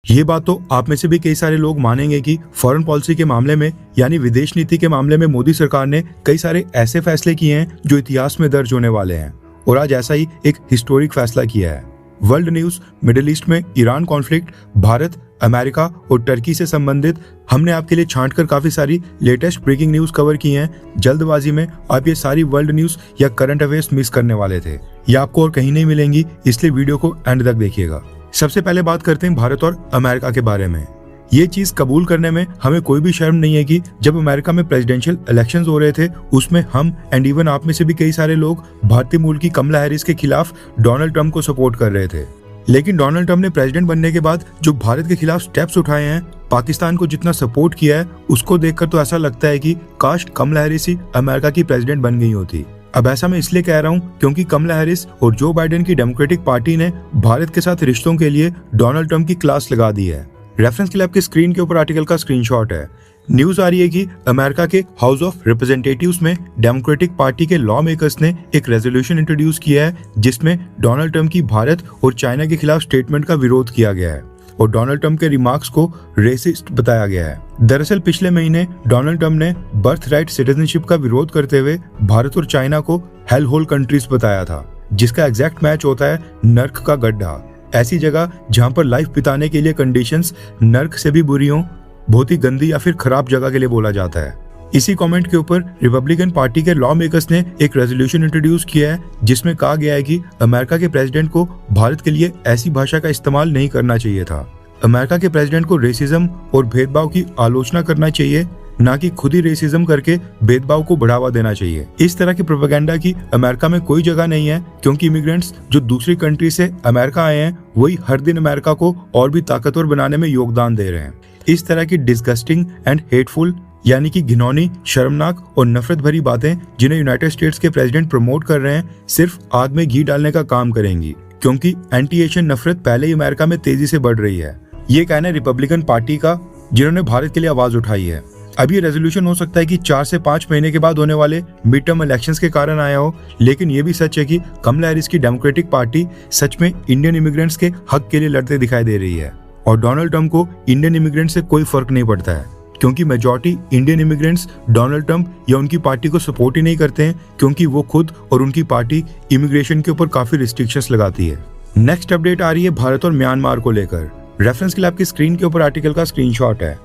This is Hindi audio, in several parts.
ये बात तो आप में से भी कई सारे लोग मानेंगे कि फॉरेन पॉलिसी के मामले में यानी विदेश नीति के मामले में मोदी सरकार ने कई सारे ऐसे फैसले किए हैं जो इतिहास में दर्ज होने वाले हैं, और आज ऐसा ही एक हिस्टोरिक फैसला किया है। वर्ल्ड न्यूज मिडिल ईस्ट में ईरान कॉन्फ्लिक्ट, भारत, अमेरिका और टर्की से संबंधित हमने आपके लिए छांटकर काफी सारी लेटेस्ट ब्रेकिंग न्यूज कवर की हैं। जल्दबाजी में आप ये सारी वर्ल्ड न्यूज या करंट अफेयर्स मिस करने वाले थे, ये आपको और कहीं नहीं मिलेंगी, इसलिए वीडियो को एंड तक देखिएगा। सबसे पहले बात करते हैं भारत और अमेरिका के बारे में। ये चीज कबूल करने में हमें कोई भी शर्म नहीं है कि जब अमेरिका में प्रेसिडेंशियल इलेक्शंस हो रहे थे उसमें हम एंड इवन आप में से भी कई सारे लोग भारतीय मूल की कमला हैरिस के खिलाफ डोनाल्ड ट्रंप को सपोर्ट कर रहे थे। लेकिन डोनाल्ड ट्रंप ने प्रेसिडेंट बनने के बाद जो भारत के खिलाफ स्टेप्स उठाए हैं, पाकिस्तान को जितना सपोर्ट किया है, उसको देखकर तो ऐसा लगता है कि काश कमला हैरिस ही अमेरिका की प्रेसिडेंट बन गई होती। अब ऐसा मैं इसलिए कह रहा हूँ क्योंकि कमला हैरिस और जो बाइडेन की डेमोक्रेटिक पार्टी ने भारत के साथ रिश्तों के लिए डोनाल्ड ट्रंप की क्लास लगा दी है। रेफरेंस के लिए आपकी स्क्रीन के ऊपर आर्टिकल का स्क्रीनशॉट है। न्यूज आ रही है कि अमेरिका के हाउस ऑफ रिप्रेजेंटेटिव्स में डेमोक्रेटिक पार्टी के लॉ मेकर्स ने एक रेजोल्यूशन इंट्रोड्यूस किया है जिसमें डोनाल्ड ट्रंप की भारत और चाइना के खिलाफ स्टेटमेंट का विरोध किया गया है और डोनाल्ड ट्रंप के रिमार्क्स को रेसिस्ट बताया गया है। दरअसल पिछले महीने डोनाल्ड ट्रंप ने बर्थ राइट सिटीजनशिप का विरोध करते हुए भारत और चाइना को हेल होल कंट्रीज बताया था, जिसका एग्जैक्ट मैच होता है नर्क का गड्ढा। ऐसी जगह जहां पर लाइफ बिताने के लिए कंडीशंस नर्क से भी बुरी हों, बहुत ही गंदी या फिर खराब जगह के लिए बोला जाता है। इसी कमेंट के ऊपर रिपब्लिकन पार्टी के लॉ मेकर्स ने एक रेजोल्यूशन इंट्रोड्यूस किया है जिसमें कहा गया है कि अमेरिका के प्रेसिडेंट को भारत के लिए ऐसी भाषा का इस्तेमाल नहीं करना चाहिए था। अमेरिका के प्रेसिडेंट को रेसिज्म और भेदभाव की आलोचना करना चाहिए, ना कि खुद ही रेसिज्म करके भेदभाव को बढ़ावा देना चाहिए। इस तरह की प्रोपेगेंडा की अमेरिका में कोई जगह नहीं है, क्योंकि इमिग्रेंट्स जो दूसरी कंट्री से अमेरिका आए हैं वही हर दिन अमेरिका को और भी ताकतवर बनाने में योगदान दे रहे हैं। इस तरह की डिस्गस्टिंग एंड हेटफुल यानी कि घिनौनी, शर्मनाक और नफरत भरी बातें जिन्हें यूनाइटेड स्टेट्स के प्रेसिडेंट प्रमोट कर रहे हैं, सिर्फ आग में घी डालने का काम करेंगी, क्योंकि एंटी एशियन नफरत पहले ही अमेरिका में तेजी से बढ़ रही है। ये कहना है रिपब्लिकन पार्टी का, जिन्होंने भारत के लिए आवाज उठाई है। अब ये रेजोल्यूशन हो सकता है कि 4 से 5 महीने के बाद होने वाले मिड टर्म इलेक्शंस के कारण आया हो, लेकिन ये भी सच है कि कमला हैरिस की डेमोक्रेटिक पार्टी सच में इंडियन इमिग्रेंट्स के हक के लिए लड़ते दिखाई दे रही है और डोनाल्ड ट्रंप को इंडियन इमिग्रेंट्स से कोई फर्क नहीं पड़ता है, क्योंकि majority Indian immigrants Donald Trump या उनकी पार्टी को सपोर्ट ही नहीं करते हैं, क्योंकि वो खुद और उनकी पार्टी इमिग्रेशन के ऊपर काफी रिस्ट्रिक्शंस लगाती है। नेक्स्ट अपडेट आ रही है भारत और म्यांमार को लेकर। रेफरेंस के लिए आपकी स्क्रीन के ऊपर आर्टिकल का स्क्रीनशॉट है।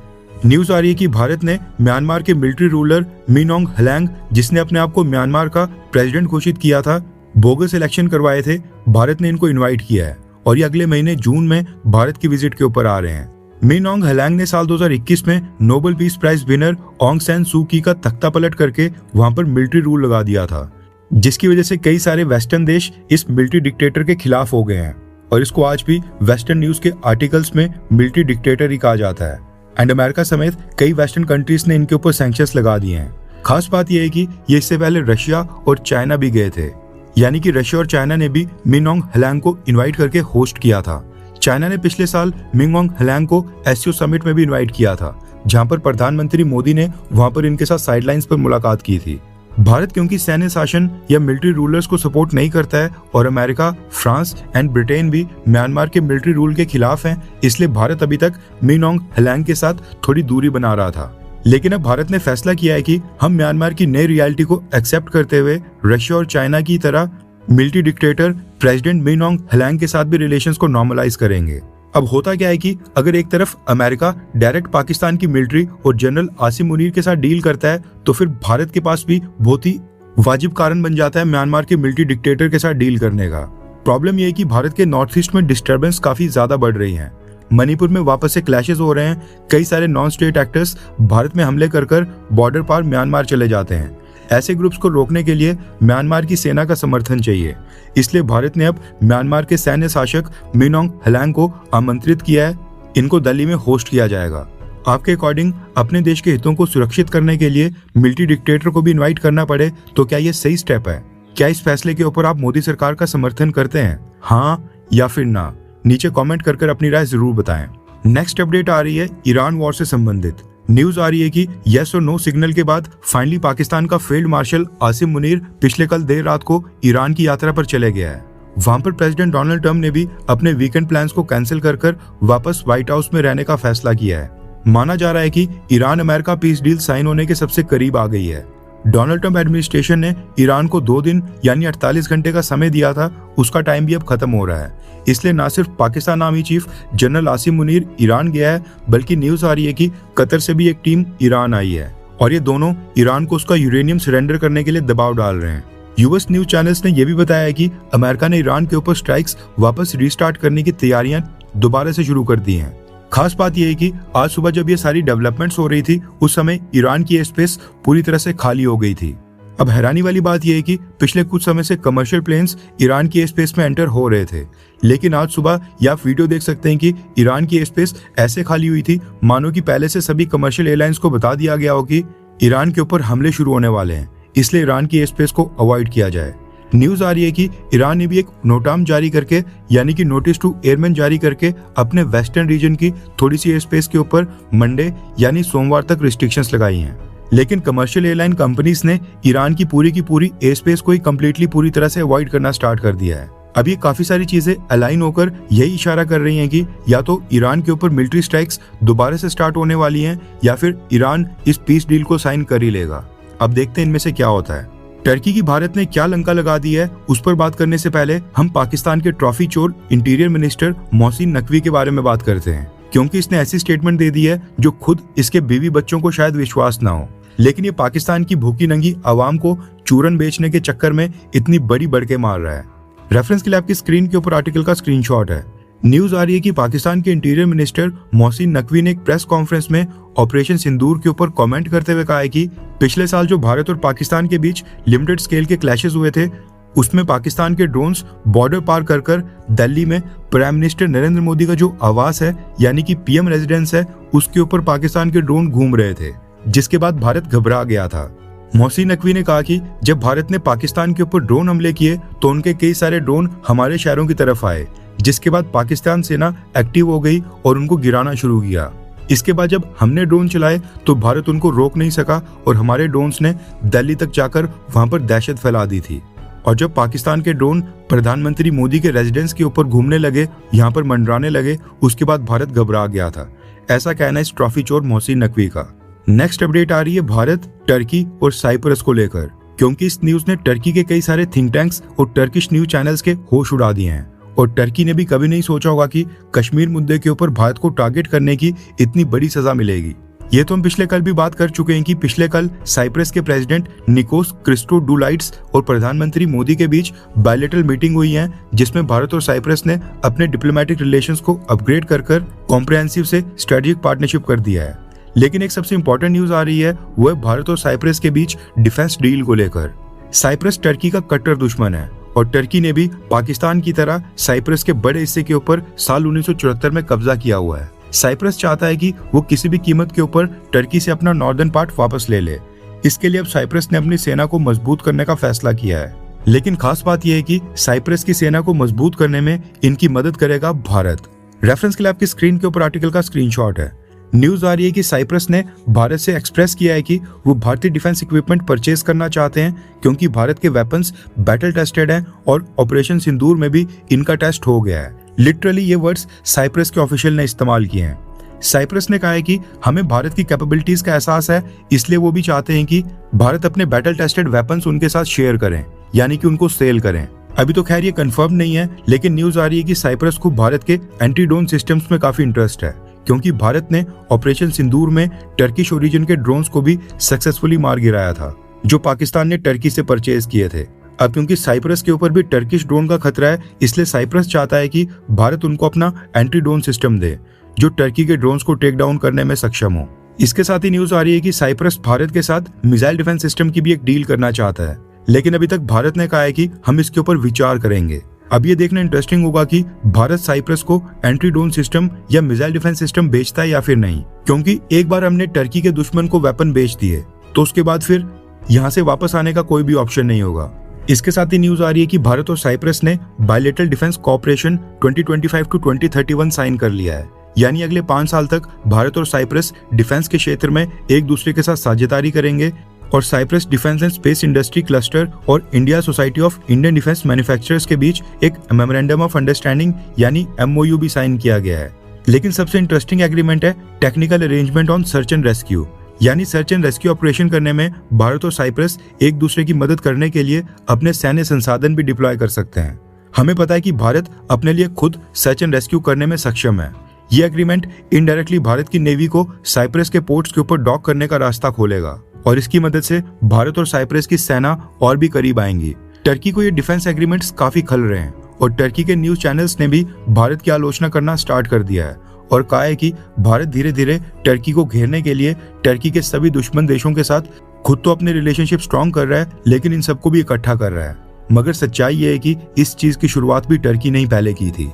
न्यूज आ रही है कि भारत ने म्यांमार के मिलिट्री रूलर मिन ऑन्ग हलैंग, जिसने अपने आप को म्यांमार का प्रेसिडेंट घोषित किया था, बोगस इलेक्शन करवाए थे, भारत ने इनको इनवाइट किया है और ये अगले महीने जून में भारत की विजिट के ऊपर आ रहे हैं। मिन ऑन्ग हलैंग ने साल 2021 में Nobel peace prize winner Aung San Suu Kyi का तख्ता पलट करके वहां पर मिलिट्री रूल लगा दिया था, जिसकी वजह से कई सारे वेस्टर्न देश इस मिलिट्री डिक्टेटर के खिलाफ हो गए हैं और इसको आज भी वेस्टर्न न्यूज के आर्टिकल्स में मिलिट्री डिक्टेटर ही कहा जाता है। एंड अमेरिका समेत कई वेस्टर्न कंट्रीज ने इनके ऊपर सैंक्शंस लगा दिए हैं। खास बात यह है कि ये इससे पहले रशिया और चाइना भी गए थे, यानी कि रशिया और चाइना ने भी मिन ऑन्ग हलैंग को इनवाइट करके होस्ट किया था। चाइना ने पिछले साल मिन ऑन्ग हलैंग को एससीओ समिट में भी इनवाइट किया था, जहां पर प्रधानमंत्री मोदी ने वहां पर इनके साथ साइडलाइंस पर मुलाकात की थी। भारत क्योंकि सैन्य शासन या मिलिट्री रूलर्स को सपोर्ट नहीं करता है और अमेरिका, फ्रांस एंड ब्रिटेन भी म्यांमार के मिलिट्री रूल के खिलाफ हैं, इसलिए भारत अभी तक मिन ऑन्ग हलैंग के साथ थोड़ी दूरी बना रहा था। लेकिन अब भारत ने फैसला किया है कि हम म्यांमार की नई रियलिटी को एक्सेप्ट करते हुए रशिया और चाइना की तरह मिलिट्री डिक्टेटर प्रेसिडेंट मिन ऑन्ग हलैंग के साथ भी रिलेशंस को नॉर्मलाइज करेंगे। अब होता क्या है कि अगर एक तरफ अमेरिका डायरेक्ट पाकिस्तान की मिलिट्री और जनरल आसिम मुनीर के साथ डील करता है, तो फिर भारत के पास भी बहुत ही वाजिब कारण बन जाता है म्यांमार के मिलिट्री डिक्टेटर के साथ डील करने का। प्रॉब्लम यह है कि भारत के नॉर्थ ईस्ट में डिस्टर्बेंस काफी ज्यादा बढ़ रही है। मणिपुर में वापस से क्लैशेस हो रहे हैं, कई सारे नॉन स्टेट एक्टर्स भारत में हमले कर बॉर्डर पार म्यांमार चले जाते हैं। ऐसे ग्रुप्स को रोकने के लिए म्यांमार की सेना का समर्थन चाहिए, इसलिए भारत ने अब म्यांमार के सैन्य शासक मिन ऑन्ग हलैंग को आमंत्रित किया है। इनको दिल्ली में होस्ट किया जाएगा। आपके अकॉर्डिंग अपने देश के हितों को सुरक्षित करने के लिए मिलिट्री डिक्टेटर को भी इनवाइट करना पड़े तो क्या ये सही स्टेप है? क्या इस फैसले के ऊपर आप मोदी सरकार का समर्थन करते हैं, हाँ या फिर ना? नीचे कमेंट कर अपनी राय जरूर बताएं। नेक्स्ट अपडेट आ रही है ईरान वॉर से संबंधित। न्यूज आ रही है कि यस और नो सिग्नल के बाद फाइनली पाकिस्तान का फील्ड मार्शल आसिम मुनीर पिछले कल देर रात को ईरान की यात्रा पर चले गया है वहां पर प्रेसिडेंट डोनाल्ड ट्रंप ने भी अपने वीकेंड प्लान्स को कैंसिल कर वापस व्हाइट हाउस में रहने का फैसला किया है। माना जा रहा है कि Iran America peace deal sign होने के सबसे करीब आ गई है। डोनाल्ड ट्रंप एडमिनिस्ट्रेशन ने ईरान को 2 दिन यानी 48 घंटे का समय दिया था, उसका टाइम भी अब खत्म हो रहा है। इसलिए न सिर्फ Pakistan army chief general Asim Munir Iran गया है, बल्कि न्यूज आ रही है कि कतर से भी एक टीम ईरान आई है और ये दोनों ईरान को उसका यूरेनियम सरेंडर करने के लिए दबाव डाल रहे हैं। यूएस न्यूज चैनल्स ने यह भी बताया है कि अमेरिका ने ईरान के ऊपर स्ट्राइक्स वापस रिस्टार्ट करने की तैयारियां दोबारा से शुरू कर दी हैं। खास बात यह है कि आज सुबह जब ये सारी डेवलपमेंट्स हो रही थी, उस समय ईरान की स्पेस पूरी तरह से खाली हो गई थी। अब हैरानी वाली बात यह है कि पिछले कुछ समय से कमर्शियल प्लेन्स ईरान की स्पेस में एंटर हो रहे थे, लेकिन आज सुबह ये आप वीडियो देख सकते हैं कि ईरान की स्पेस ऐसे खाली हुई थी मानो कि पहले से सभी कमर्शियल एयरलाइंस को बता दिया गया हो कि ईरान के ऊपर हमले शुरू होने वाले हैं, इसलिए ईरान की स्पेस को अवॉइड किया जाए। न्यूज आ रही है कि ईरान ने भी एक नोटाम जारी करके यानी कि नोटिस टू एयरमैन जारी करके अपने वेस्टर्न रीजन की थोड़ी सी एयर स्पेस के ऊपर मंडे यानी सोमवार तक रिस्ट्रिक्शंस लगाई हैं। लेकिन कमर्शियल एयरलाइन कंपनीज ने ईरान की पूरी एयर स्पेस को ही कम्प्लीटली पूरी तरह से अवॉइड करना स्टार्ट कर दिया है। अब ये काफी सारी चीजें अलाइन होकर यही इशारा कर रही हैं कि या तो ईरान के ऊपर मिलिट्री स्ट्राइक्स दोबारा से स्टार्ट होने वाली हैं या फिर ईरान इस पीस डील को साइन कर ही लेगा। अब देखते हैं इनमें से क्या होता है। टर्की की भारत ने क्या लंका लगा दी है, उस पर बात करने से पहले हम पाकिस्तान के ट्रॉफी चोर इंटीरियर मिनिस्टर मोहसिन नकवी के बारे में बात करते हैं, क्योंकि इसने ऐसी स्टेटमेंट दे दी है जो खुद इसके बीवी बच्चों को शायद विश्वास ना हो, लेकिन ये पाकिस्तान की भूखी नंगी आवाम को चूरन बेचने के चक्कर में इतनी बड़ी बढ़के मार रहा है। रेफरेंस के लिए आपकी स्क्रीन के ऊपर आर्टिकल का स्क्रीनशॉट है। न्यूज आ रही है कि पाकिस्तान के इंटीरियर मिनिस्टर मोहसिन नकवी ने एक प्रेस कॉन्फ्रेंस में ऑपरेशन सिंदूर के ऊपर कमेंट करते हुए कहा है कि पिछले साल जो भारत और पाकिस्तान के बीच लिमिटेड स्केल के क्लैशेस हुए थे, उसमें पाकिस्तान के ड्रोन्स बॉर्डर पार कर दिल्ली में प्राइम मिनिस्टर नरेंद्र मोदी का जो आवास है यानी कि पीएम रेजिडेंस है, उसके ऊपर पाकिस्तान के ड्रोन घूम रहे थे, जिसके बाद भारत घबरा गया था। मोहसिन नकवी ने कहा कि जब भारत ने पाकिस्तान के ऊपर ड्रोन हमले किए तो उनके कई सारे ड्रोन हमारे शहरों की तरफ आए, जिसके बाद पाकिस्तान सेना एक्टिव हो गई और उनको गिराना शुरू किया। इसके बाद जब हमने ड्रोन चलाए तो भारत उनको रोक नहीं सका और हमारे ड्रोन्स ने दिल्ली तक जाकर वहां पर दहशत फैला दी थी। और जब पाकिस्तान के ड्रोन प्रधानमंत्री मोदी के रेजिडेंस के ऊपर घूमने लगे, यहाँ पर मंडराने लगे, उसके बाद भारत घबरा गया था। ऐसा कहना है इस ट्रॉफी चोर मोहसिन नकवी का। नेक्स्ट अपडेट आ रही है भारत, टर्की और साइप्रस को लेकर, क्योंकि इस न्यूज ने टर्की के कई सारे थिंक टैंक्स और टर्किश न्यूज चैनल्स के होश उड़ा दिए हैं। और टर्की ने भी कभी नहीं सोचा होगा कि कश्मीर मुद्दे के ऊपर भारत को टारगेट करने की इतनी बड़ी सजा मिलेगी। ये तो हम पिछले कल भी बात कर चुके हैं कि पिछले कल साइप्रस के प्रेसिडेंट निकोस क्रिस्टोडुलाइड्स और प्रधानमंत्री मोदी के बीच बायलैटरल मीटिंग हुई है, जिसमें भारत और साइप्रस ने अपने डिप्लोमेटिक रिलेशंस को अपग्रेड कर कॉम्प्रिहेंसिव से स्ट्रेटेजिक पार्टनरशिप कर दिया है। लेकिन एक सबसे इंपॉर्टेंट न्यूज आ रही है, वो है भारत और साइप्रस के बीच डिफेंस डील को लेकर। साइप्रस टर्की का कट्टर दुश्मन है और टर्की ने भी पाकिस्तान की तरह साइप्रस के बड़े हिस्से के ऊपर साल 1974 में कब्जा किया हुआ है। साइप्रस चाहता है कि वो किसी भी कीमत के ऊपर टर्की से अपना नॉर्दर्न पार्ट वापस ले ले। इसके लिए अब साइप्रस ने अपनी सेना को मजबूत करने का फैसला किया है। लेकिन खास बात यह है कि साइप्रस की सेना को मजबूत करने में इनकी मदद करेगा भारत। रेफरेंस के लिए आपकी स्क्रीन के ऊपर आर्टिकल का स्क्रीनशॉट है। न्यूज आ रही है कि साइप्रस ने भारत से एक्सप्रेस किया है कि वो भारतीय डिफेंस इक्विपमेंट परचेज करना चाहते हैं, क्योंकि भारत के वेपन्स बैटल टेस्टेड हैं और ऑपरेशन सिंदूर में भी इनका टेस्ट हो गया है। लिटरली ये वर्ड्स साइप्रस के ऑफिशियल ने इस्तेमाल किए हैं। साइप्रस ने कहा है कि हमें भारत की कैपेबिलिटीज का एहसास है, इसलिए वो भी चाहते हैं कि भारत अपने बैटल टेस्टेड वेपन्स उनके साथ शेयर करें, यानी कि उनको सेल करें। अभी तो खैर ये कंफर्म नहीं है, लेकिन न्यूज आ रही है कि साइप्रस को भारत के एंटी ड्रोन सिस्टम्स में काफी इंटरेस्ट है, क्योंकि भारत ने ऑपरेशन सिंदूर में टर्किश ओरिजिन के ड्रोन्स को भी सक्सेसफुली मार गिराया था, जो पाकिस्तान ने टर्की से परचेज किए थे। अब क्योंकि साइप्रस के ऊपर भी टर्किश ड्रोन का खतरा है, इसलिए साइप्रस चाहता है कि भारत उनको अपना एंटी ड्रोन सिस्टम दे, जो टर्की के ड्रोन्स को टेक डाउन करने में सक्षम हो। इसके साथ ही न्यूज आ रही है कि साइप्रस भारत के साथ मिसाइल डिफेंस सिस्टम की भी एक डील करना चाहता है, लेकिन अभी तक भारत ने कहा है कि हम इसके ऊपर विचार करेंगे। अब ये देखना इंटरेस्टिंग होगा कि भारत साइप्रस को एंटी ड्रोन सिस्टम या मिसाइल डिफेंस सिस्टम बेचता है या फिर नहीं, क्योंकि एक बार हमने टर्की के दुश्मन को वेपन बेच दिए तो उसके बाद फिर यहाँ से वापस आने का कोई भी ऑप्शन नहीं होगा। इसके साथ ही न्यूज आ रही है कि भारत और साइप्रस ने bilateral defence cooperation 2025 to 2031 sign कर लिया है, यानी अगले 5 साल तक भारत और साइप्रस डिफेंस के क्षेत्र में एक दूसरे के साथ साझेदारी करेंगे और Cyprus defence and space industry cluster और India society of Indian defence manufacturers के बीच एक मेमोरेंडम ऑफ अंडरस्टैंडिंग यानी MOU भी साइन किया गया है। लेकिन सबसे इंटरेस्टिंग एग्रीमेंट है technical arrangement on search and rescue, यानी सर्च एंड रेस्क्यू ऑपरेशन करने में भारत और साइप्रस एक दूसरे की मदद करने के लिए अपने सैन्य संसाधन भी डिप्लॉय कर सकते हैं। हमें पता है कि भारत अपने लिए खुद सर्च एंड रेस्क्यू करने में सक्षम है। ये एग्रीमेंट इनडायरेक्टली भारत की नेवी को साइप्रस के पोर्ट्स के ऊपर डॉक करने का रास्ता खोलेगा और इसकी मदद से भारत और साइप्रस की सेना और भी करीब आएंगी। टर्की को ये डिफेंस एग्रीमेंट्स काफी खल रहे हैं और टर्की के न्यूज चैनल्स ने भी भारत की आलोचना करना स्टार्ट कर दिया है और कहा है कि भारत धीरे धीरे टर्की को घेरने के लिए टर्की के सभी दुश्मन देशों के साथ खुद तो अपने रिलेशनशिप स्ट्रॉन्ग कर रहा है, लेकिन इन सबको भी इकट्ठा कर रहा है। मगर सच्चाई ये है कि इस चीज की शुरुआत भी टर्की ने ही पहले की थी।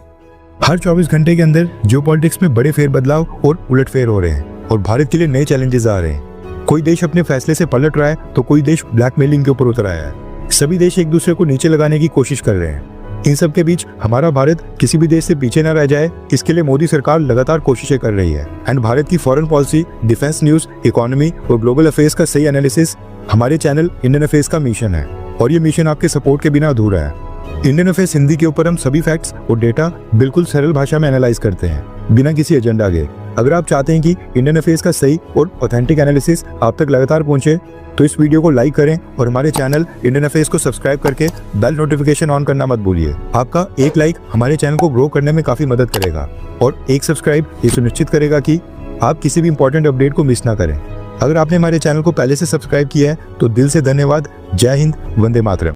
हर 24 घंटे के अंदर जियोपॉलिटिक्स में बड़े फेरबदलाव और उलटफेर हो रहे हैं और भारत के लिए नए चैलेंजेस आ रहे हैं। कोई देश अपने फैसले से पलट रहा है तो कोई देश ब्लैकमेलिंग के ऊपर उतर आया है। सभी देश एक दूसरे को नीचे लगाने की कोशिश कर रहे हैं। इन सब के बीच हमारा भारत किसी भी देश से पीछे न रह जाए, इसके लिए मोदी सरकार लगातार कोशिशें कर रही है। एंड भारत की foreign policy, defence news, economy और ग्लोबल अफेयर्स का सही एनालिसिस हमारे चैनल इंडियन अफेयर्स का मिशन है और ये मिशन आपके सपोर्ट के बिना अधूरा है। इंडियन अफेयर्स हिंदी के ऊपर हम सभी फैक्ट्स और डेटा बिल्कुल सरल भाषा में एनालाइज करते हैं, बिना किसी एजेंडा के। अगर आप चाहते हैं कि इंडियन अफेयर्स का सही और ऑथेंटिक एनालिसिस आप तक लगातार पहुंचे तो इस वीडियो को लाइक करें और हमारे चैनल इंडियन अफेयर्स को सब्सक्राइब करके बेल नोटिफिकेशन ऑन करना मत भूलिए। आपका एक लाइक हमारे चैनल को ग्रो करने में काफी मदद करेगा और एक सब्सक्राइब ये सुनिश्चित करेगा कि आप किसी भी इंपॉर्टेंट अपडेट को मिस ना करें। अगर आपने हमारे चैनल को पहले से सब्सक्राइब किया है तो दिल से धन्यवाद। जय हिंद, वंदे मातरम।